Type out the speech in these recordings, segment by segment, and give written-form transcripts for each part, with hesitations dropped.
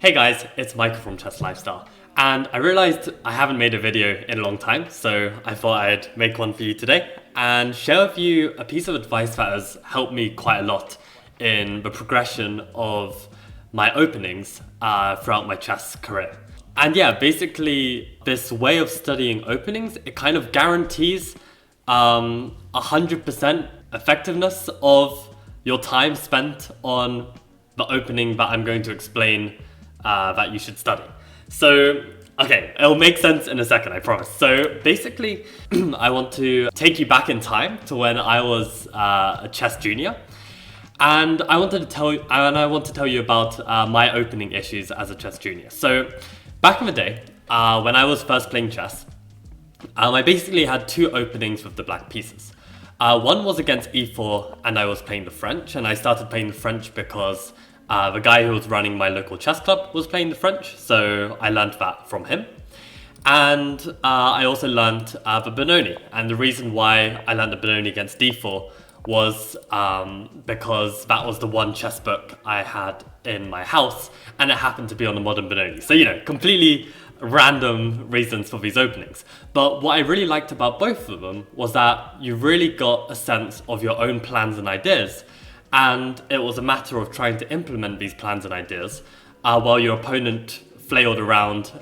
Hey guys, it's Michael from Chess Lifestyle, and I realized I haven't made a video in a long time, so I thought I'd make one for you today and share with you a piece of advice that has helped me quite a lot in the progression of my openings throughout my chess career. And yeah, basically this way of studying openings, it kind of guarantees 100% effectiveness of your time spent on the opening that I'm going to explain that you should study. So, okay, it'll make sense in a second, I promise. So basically, I want to take you back in time to when I was a chess junior. And I want to tell you about my opening issues as a chess junior. So back in the day, when I was first playing chess, I basically had two openings with the black pieces. One was against e4, and I was playing the French, and I started playing the French because the guy who was running my local chess club was playing the French, so I learned that from him. And I also learned the Benoni, and the reason why I learned the Benoni against d4 was because that was the one chess book I had in my house, and it happened to be on the modern Benoni. So, you know, completely random reasons for these openings. But what I really liked about both of them was that you really got a sense of your own plans and ideas, and it was a matter of trying to implement these plans and ideas while your opponent flailed around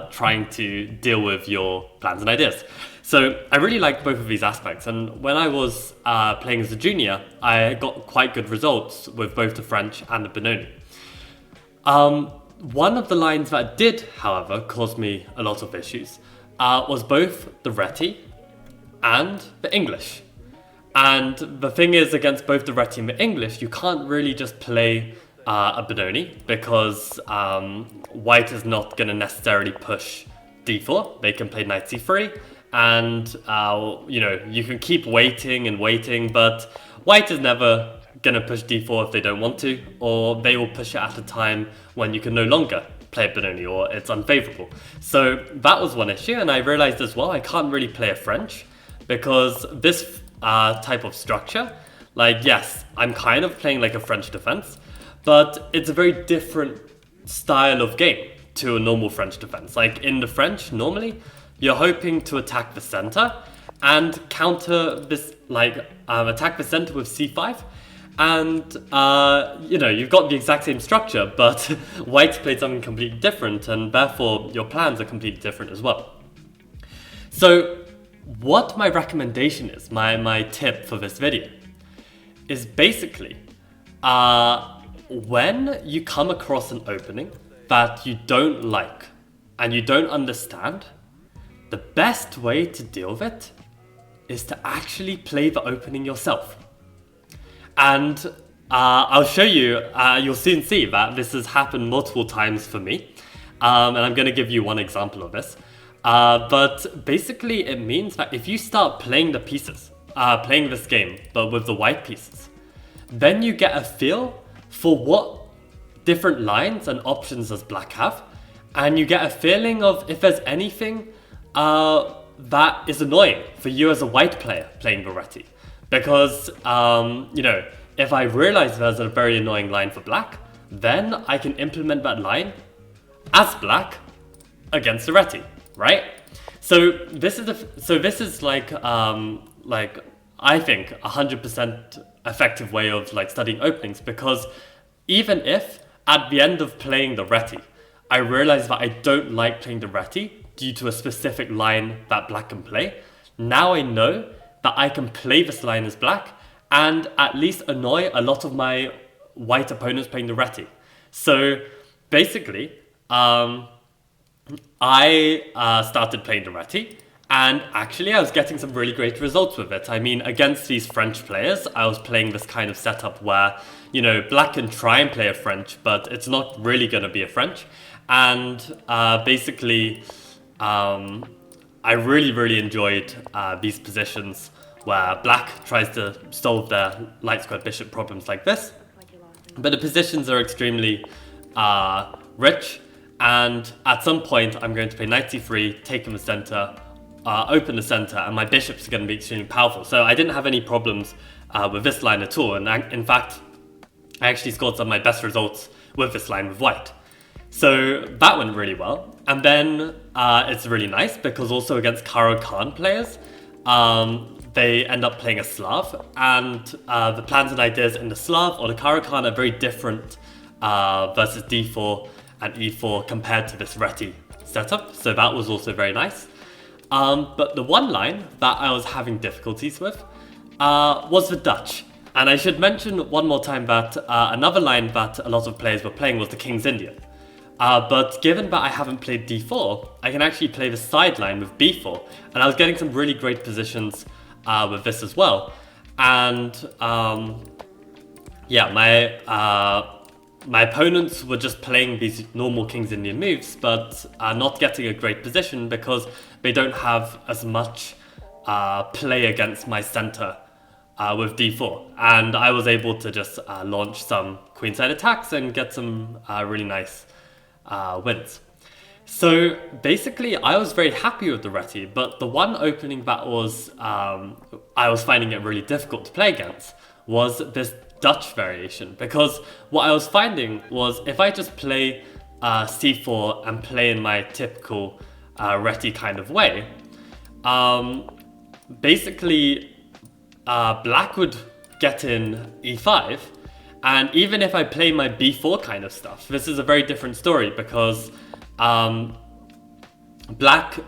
trying to deal with your plans and ideas. So I really liked both of these aspects, and when I was playing as a junior, I got quite good results with both the French and the Benoni. One of the lines that did, however, cause me a lot of issues was both the Reti and the English. And the thing is, against both the Reti and the English, you can't really just play a Benoni because white is not going to necessarily push d4. They can play knight c3, and you know, you can keep waiting and waiting, but white is never going to push d4 if they don't want to, or they will push it at a time when you can no longer play a Benoni or it's unfavorable. So that was one issue, and I realized as well I can't really play a French because this type of structure, like, yes, I'm kind of playing like a French defense, but it's a very different style of game to a normal French defense. Like in the French, normally you're hoping to attack the center and counter this, like attack the center with c5, and you know, you've got the exact same structure, but white's played something completely different, and therefore your plans are completely different as well. So what my recommendation is, my tip for this video, is basically when you come across an opening that you don't like and you don't understand, the best way to deal with it is to actually play the opening yourself. And I'll show you, you'll soon see that this has happened multiple times for me, and I'm going to give you one example of this. But basically it means that if you start playing the pieces, playing this game, but with the white pieces, then you get a feel for what different lines and options does black have, and you get a feeling of if there's anything that is annoying for you as a white player playing the Reti. Because, you know, if I realize there's a very annoying line for black, then I can implement that line as black against the Reti. Right? So this is like I think 100% effective way of like studying openings, because even if at the end of playing the Reti, I realize that I don't like playing the Reti due to a specific line that black can play, now I know that I can play this line as black and at least annoy a lot of my white opponents playing the Reti. So basically, I started playing the Reti, and actually I was getting some really great results with it. I mean, against these French players, I was playing this kind of setup where, you know, black can try and play a French, but it's not really going to be a French. And basically, I really enjoyed these positions where black tries to solve their light square bishop problems like this. But the positions are extremely rich. And at some point, I'm going to play knight c3, take in the center, open the center, and my bishops are going to be extremely powerful. So I didn't have any problems with this line at all. And in fact, I actually scored some of my best results with this line with white. So that went really well. And then it's really nice because also against Karo Khan players, they end up playing a Slav, and the plans and ideas in the Slav or the Karo Khan are very different versus d4 and e4 compared to this Reti setup. So that was also very nice. But the one line that I was having difficulties with was the Dutch. And I should mention one more time that another line that a lot of players were playing was the King's Indian. But given that I haven't played d4, I can actually play the sideline with b4, and I was getting some really great positions with this as well. And yeah, my opponents were just playing these normal King's Indian moves, but not getting a great position because they don't have as much play against my center with d4. And I was able to just launch some queenside attacks and get some really nice wins. So basically, I was very happy with the Reti, but the one opening that was I was finding it really difficult to play against was this Dutch variation, because what I was finding was if I just play c4 and play in my typical Reti kind of way, basically black would get in e5, and even if I play my b4 kind of stuff, this is a very different story because black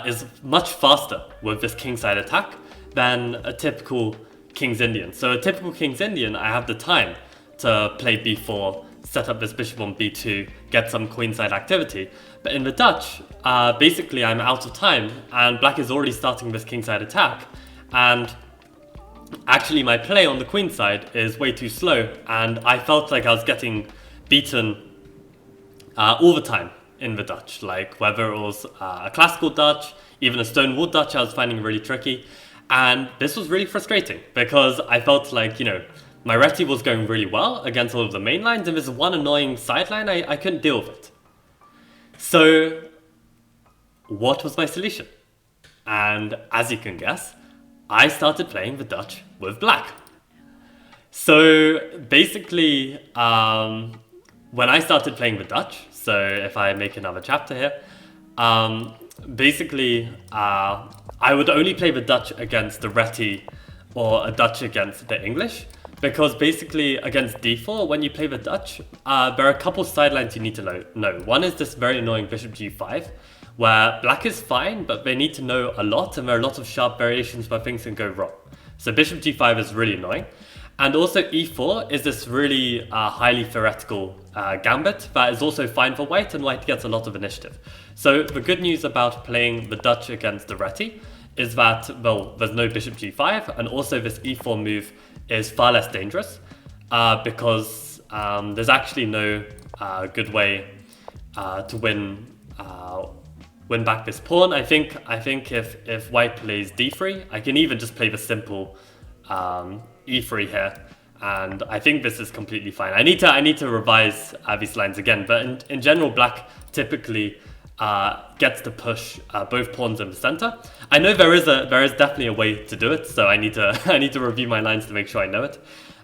is much faster with this kingside attack than a typical King's Indian. So a typical King's Indian, I have the time to play b4, set up this bishop on b2, get some queenside activity. But in the Dutch, basically I'm out of time and black is already starting this kingside attack, and actually my play on the queenside is way too slow, and I felt like I was getting beaten all the time in the Dutch, like whether it was a classical Dutch, even a stone wall Dutch, I was finding really tricky. And this was really frustrating because I felt like, you know, my Reti was going really well against all of the main lines, and this one annoying sideline, I couldn't deal with it. So what was my solution? And as you can guess, I started playing the Dutch with black. So basically, when I started playing the Dutch, so if I make another chapter here, basically I would only play the Dutch against the Reti or a Dutch against the English, because basically against d4, when you play the Dutch, there are a couple sidelines you need to know. One is this very annoying bishop g5, where black is fine, but they need to know a lot, and there are a lot of sharp variations where things can go wrong. So bishop g5 is really annoying. And also e4 is this really highly theoretical gambit that is also fine for white, and white gets a lot of initiative. So the good news about playing the Dutch against the Reti is that, well, there's no bishop g5, and also this e4 move is far less dangerous because there's actually no good way to win back this pawn. I think if white plays d3, I can even just play the simple e3 here, and I think this is completely fine. I need to revise these lines again, but in general, black typically gets to push both pawns in the center. I know there is definitely a way to do it, so I need to review my lines to make sure I know it.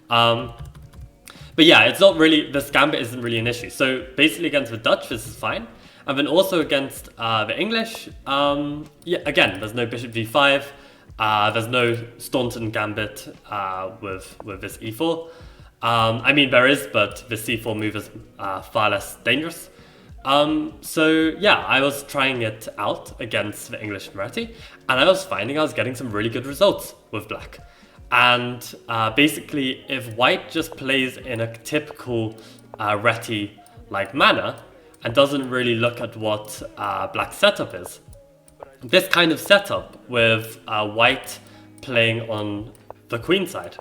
But yeah, it's not really, this gambit isn't really an issue. So basically against the Dutch, this is fine. And then also against the English, yeah, again, there's no bishop g5. There's no Staunton gambit with this e4. I mean, there is, but the c4 move is far less dangerous. So yeah, I was trying it out against the English Reti, and I was finding I was getting some really good results with black. And basically, if white just plays in a typical Reti-like manner and doesn't really look at what black's setup is, this kind of setup with white playing on the queen side,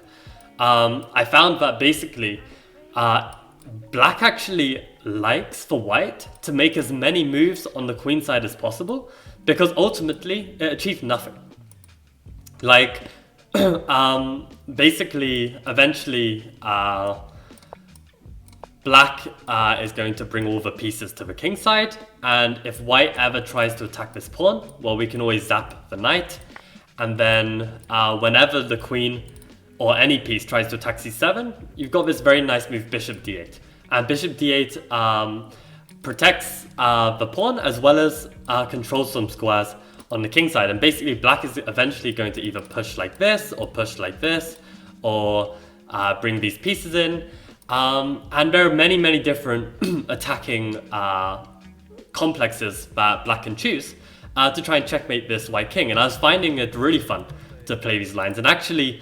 I found that basically black actually likes for white to make as many moves on the queen side as possible, because ultimately it achieves nothing. Like, basically, eventually, black is going to bring all the pieces to the king side, and if white ever tries to attack this pawn, well, we can always zap the knight, and then whenever the queen or any piece tries to attack c7, you've got this very nice move, bishop d8. And bishop d8 protects the pawn as well as controls some squares on the king side. And basically black is eventually going to either push like this or push like this or bring these pieces in. And there are many different attacking complexes that black can choose to try and checkmate this white king. And I was finding it really fun to play these lines. And actually,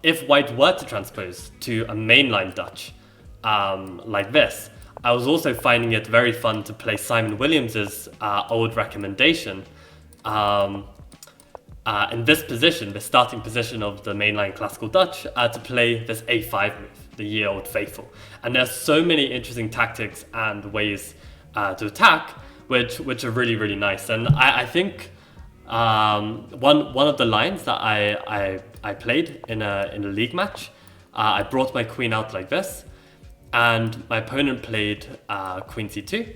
if white were to transpose to a mainline Dutch like this, I was also finding it very fun to play Simon Williams's old recommendation in this position, the starting position of the mainline classical Dutch, to play this a5 move, the ye old faithful. And there's so many interesting tactics and ways to attack, which are really nice. And I think one of the lines that I played in a league match, I brought my queen out like this, and my opponent played queen c2.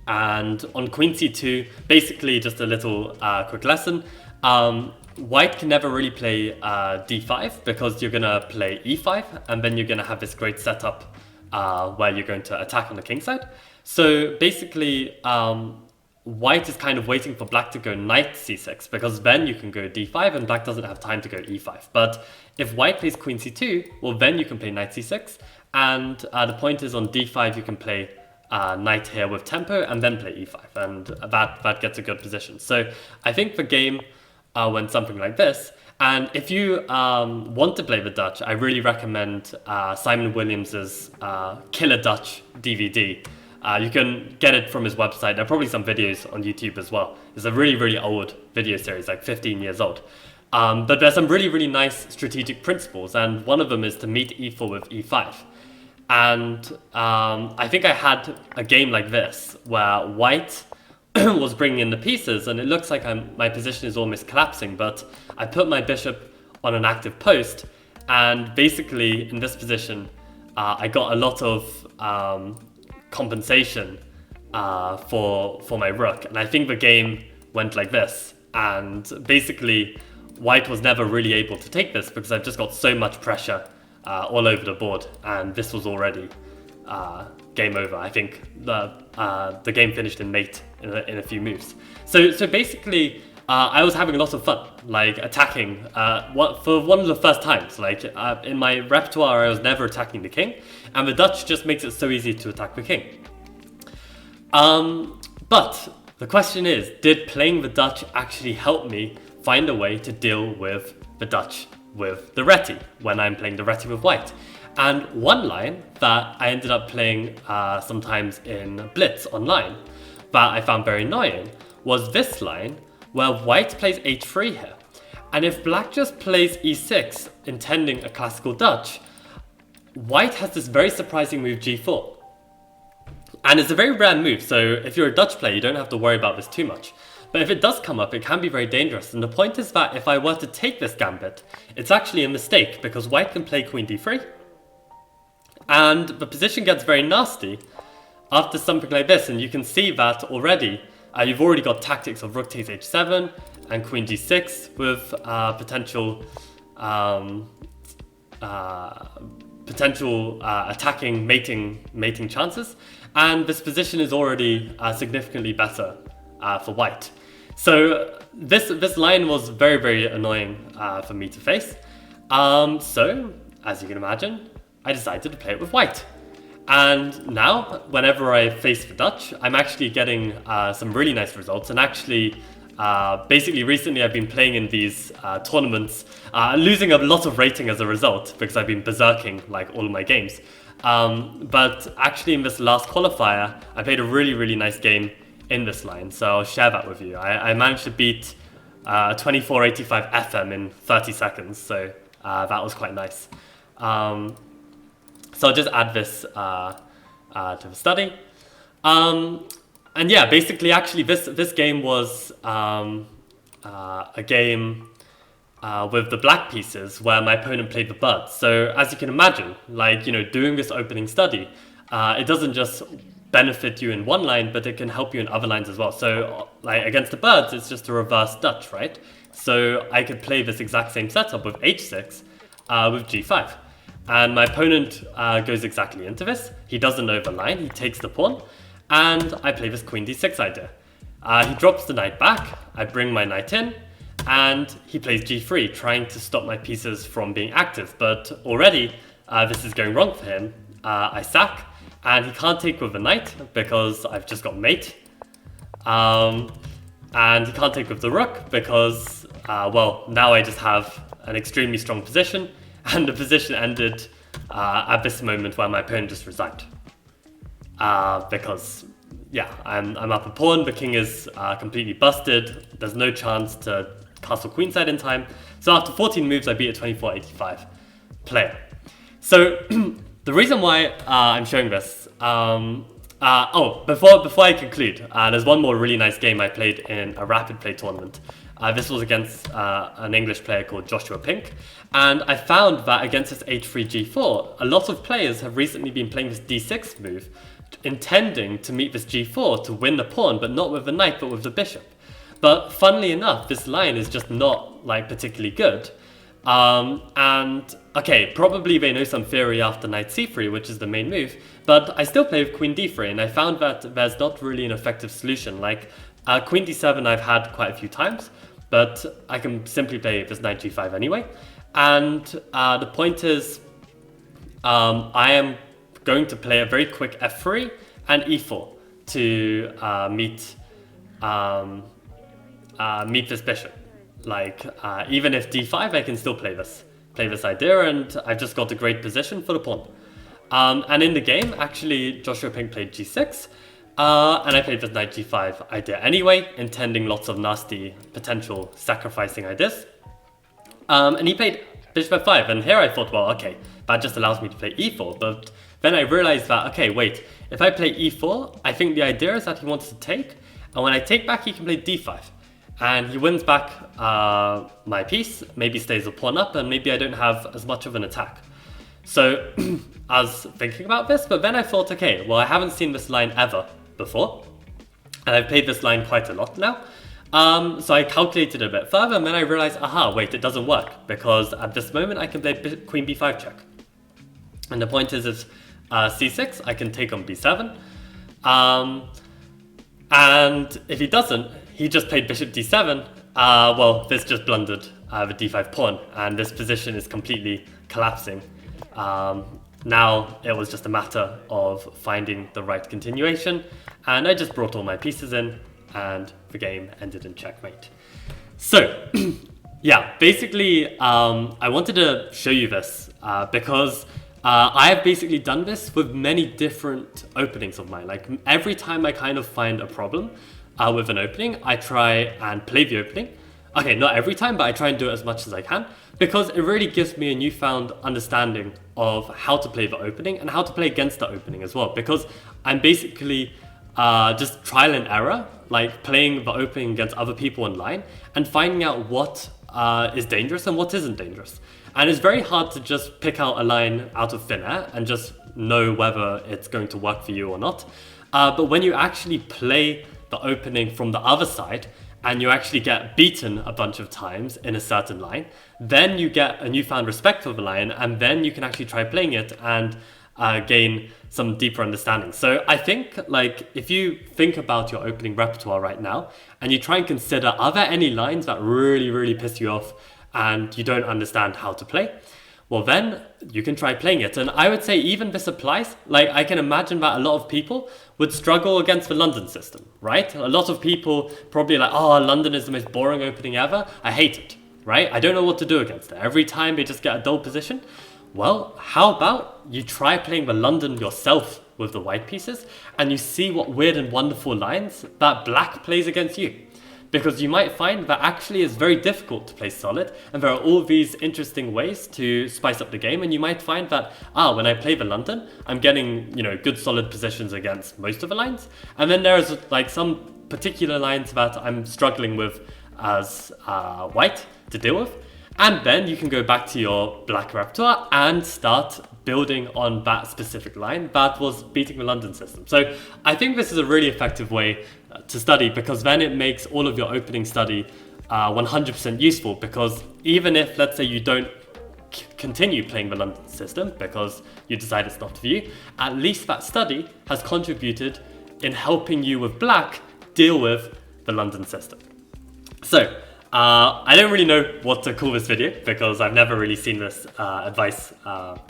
And on queen c2, basically just a little quick lesson, white can never really play d5 because you're gonna play e5, and then you're gonna have this great setup where you're going to attack on the king side. So basically, white is kind of waiting for black to go knight c6, because then you can go d5 and black doesn't have time to go e5. But if white plays queen c2, well then you can play knight c6, and the point is on d5 you can play knight here with tempo and then play e5, and that gets a good position. So I think the game went something like this. And if you want to play the Dutch, I really recommend Simon Williams's Killer Dutch DVD. You can get it from his website. There are probably some videos on YouTube as well. It's a really old video series, like 15 years old. But there's some really nice strategic principles, and one of them is to meet e4 with e5. And I think I had a game like this where white was bringing in the pieces, and it looks like my position is almost collapsing, but I put my bishop on an active post, and basically in this position I got a lot of compensation for my rook. And I think the game went like this, and basically white was never really able to take this because I've just got so much pressure all over the board, and this was already game over. I think the game finished in mate in a few moves. So basically I was having a lot of fun, like attacking for one of the first times. Like in my repertoire I was never attacking the king, and the Dutch just makes it so easy to attack the king. But the question is, did playing the Dutch actually help me find a way to deal with the Dutch with the Reti when I'm playing the Reti with white? And one line that I ended up playing sometimes in Blitz online that I found very annoying was this line where white plays h3 here. And if black just plays e6, intending a classical Dutch, white has this very surprising move g4. And it's a very rare move, so if you're a Dutch player, you don't have to worry about this too much. But if it does come up, it can be very dangerous. And the point is that if I were to take this gambit, it's actually a mistake because white can play queen d3. And the position gets very nasty after something like this. And you can see that already. You've already got tactics of rook takes h7 and queen d6 with potential attacking mating chances. And this position is already significantly better for white. So this line was very annoying for me to face. So as you can imagine, I decided to play it with white. And now, whenever I face the Dutch, I'm actually getting some really nice results. And actually, basically recently I've been playing in these tournaments, losing a lot of rating as a result because I've been berserking like all of my games. But actually in this last qualifier, I played a really nice game in this line, so I'll share that with you. I managed to beat 2485 FM in 30 seconds, so that was quite nice. So I'll just add this to the study. And yeah, basically actually this game was a game with the black pieces where my opponent played the birds. So as you can imagine, like, you know, doing this opening study, it doesn't just benefit you in one line, but it can help you in other lines as well. So like against the birds, it's just a reverse Dutch, right? So I could play this exact same setup with h6 with g5. And my opponent goes exactly into this. He doesn't overline, he takes the pawn, and I play this queen d6 idea. He drops the knight back, I bring my knight in, and he plays g3, trying to stop my pieces from being active. But already, this is going wrong for him. I sack, and he can't take with the knight because I've just got mate. And he can't take with the rook because, well, now I just have an extremely strong position, and the position ended at this moment where my opponent just resigned. Because, yeah, I'm up a pawn, the king is completely busted, there's no chance to castle queenside in time. So after 14 moves, I beat a 24-85 player. So the reason why I'm showing this, before I conclude, there's one more really nice game I played in a rapid play tournament. This was against an English player called Joshua Pink, and I found that against this h3 g4, a lot of players have recently been playing this d6 move, intending to meet this g4 to win the pawn, but not with the knight, but with the bishop. But funnily enough, this line is just not like particularly good. And okay, probably they know some theory after knight c3, which is the main move, but I still play with queen d3, and I found that there's not really an effective solution. Like queen d7 I've had quite a few times, but I can simply play this knight g5 anyway. And the point is, I am going to play a very quick f3 and e4 to meet this bishop. Like even if d5, I can still play this idea, and I've just got a great position for the pawn. And in the game, actually, Joshua Pink played g6, and I played this knight g5 idea anyway, intending lots of nasty potential sacrificing ideas. And he played bishop f5, and here I thought, well, okay, that just allows me to play e4, but then I realized that, okay, wait, if I play e4, I think the idea is that he wants to take, and when I take back, he can play d5. And he wins back my piece, maybe stays the pawn up, and maybe I don't have as much of an attack. So I was thinking about this, but then I thought, okay, well, I haven't seen this line ever before, and I've played this line quite a lot now. So I calculated a bit further, and then I realized, aha, wait, it doesn't work, because at this moment I can play queen b5 check. And the point is, if c6, I can take on b7. And if he doesn't, he just played bishop d7. Well, this just blundered the d5 pawn, and this position is completely collapsing. Now it was just a matter of finding the right continuation, and I just brought all my pieces in, and the game ended in checkmate. So, yeah, basically, I wanted to show you this because I have basically done this with many different openings of mine. Like every time I kind of find a problem with an opening, I try and play the opening. Okay, not every time, but I try and do it as much as I can, because it really gives me a newfound understanding of how to play the opening and how to play against the opening as well, because I'm basically just trial and error, like playing the opening against other people online and finding out what is dangerous and what isn't dangerous. And it's very hard to just pick out a line out of thin air and just know whether it's going to work for you or not. But when you actually play the opening from the other side, and you actually get beaten a bunch of times in a certain line, then you get a newfound respect for the line, and then you can actually try playing it and gain some deeper understanding. So I think, like, if you think about your opening repertoire right now, and you try and consider, are there any lines that really, really piss you off and you don't understand how to play? Well, then you can try playing it. And I would say even this applies. Like, I can imagine that a lot of people would struggle against the London system, right? A lot of people probably like, oh, London is the most boring opening ever. I hate it, right? I don't know what to do against it. Every time they just get a dull position. Well, how about you try playing the London yourself with the white pieces, and you see what weird and wonderful lines that black plays against you. Because you might find that actually it's very difficult to play solid, and there are all these interesting ways to spice up the game, and you might find that, when I play the London, I'm getting, good solid positions against most of the lines, and then there's like some particular lines that I'm struggling with as white to deal with, and then you can go back to your black repertoire and start building on that specific line that was beating the London system. So I think this is a really effective way to study, because then it makes all of your opening study 100% useful, because even if, let's say, you don't continue playing the London system because you decide it's not for you, at least that study has contributed in helping you with black deal with the London system. So, I don't really know what to call this video because I've never really seen this advice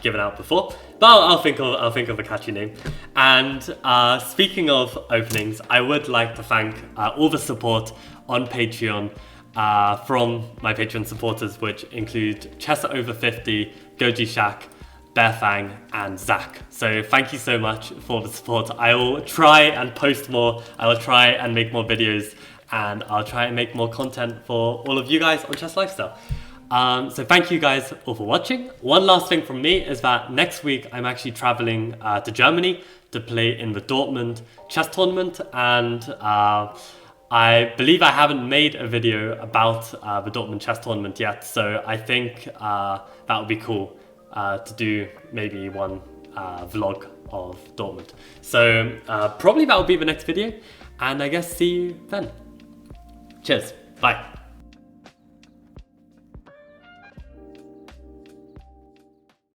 given out before, but I'll think of a catchy name. And speaking of openings, I would like to thank all the support on Patreon from my Patreon supporters, which include Chessa Over 50, gojishach, bearfang, and Zach. So thank you so much for the support. I will try and post more. I will try and make more videos, and I'll try and make more content for all of you guys on Chess Lifestyle. So thank you guys all for watching. One last thing from me is that next week I'm actually traveling to Germany to play in the Dortmund chess tournament, and I believe I haven't made a video about the Dortmund chess tournament yet, so I think that would be cool to do maybe one vlog of Dortmund. So probably that will be the next video, and I guess see you then. Cheers, bye.